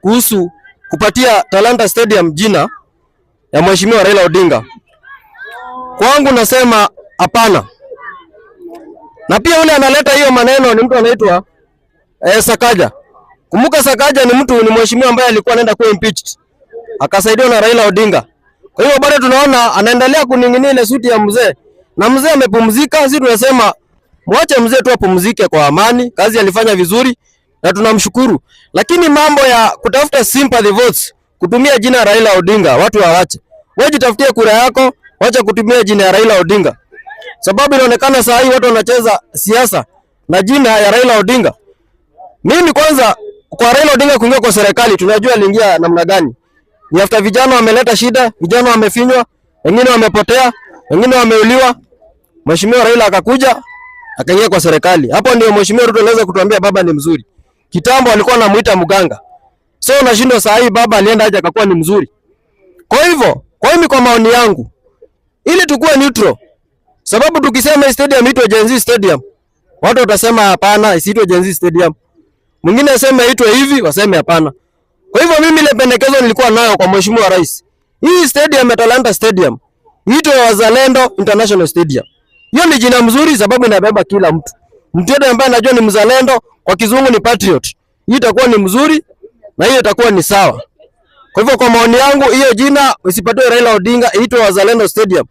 kuhusu kupatia Talanta Stadium jina ya Mheshimiwa Raila Odinga. Kwangu nasema hapana. Na pia yule analeta hiyo maneno ni mtu anaitwa Sakaja. Kumbuka Sakaja ni mheshimiwa ambaye alikuwa anaenda kuwa impeached. Akasaidiwa na Raila Odinga. Kwa hiyo bado tunaona anaendelea kuning'inia ile suti ya mzee. Na mzee amepumzika, sisi tunasema mwache mzee tu apumzike kwa amani. Kazi alifanya vizuri na tunamshukuru. Lakini mambo ya kutafuta sympathy votes, kutumia jina Raila Odinga, watu waache. Wewe jitafutie kura yako, wacha kutumia jina ya Raila Odinga. Sababu inaonekana saa hii watu wanacheza siasa na jina ya Raila Odinga. Mimi kwanza kwa Raila Odinga kuingia kwa serikali tunajua aliingia namna gani. Ni after vijana wameleta shida, vijana wamefinywa, wengine wamepotea, wengine wameuliwa. Mheshimiwa Raila akakuja, akaingia kwa serikali. Hapo ndio Mheshimiwa Ruto anaweza kutuambia baba ni mzuri. Kitambo alikuwa anamuita mganga. So unashindwa saa hii baba alienda aje akakuwa ni mzuri. Kwa hivyo, kwa maoni yangu, ili tukue neutral. Sababu tukisema stadium itwe Gen Z Stadium, watu watasema hapana, isiitwe Gen Z Stadium. Mwingine aseme itwe hivi, waseme hapana. Kwa hivyo mimi ile pendekezo nilikuwa nayo kwa Mheshimiwa Rais. Hii stadium ya Talanta Stadium itwe Wazalendo International Stadium. Hiyo ni jina mzuri sababu inabeba kila mtu. Mtu yote ambaye anajua ni mzalendo, kwa kizungu ni patriot. Hii itakuwa ni mzuri na hiyo itakuwa ni sawa. Kwa hivyo kwa maoni yangu hiyo jina usipatoe Raila Odinga, itwe Wazalendo Stadium.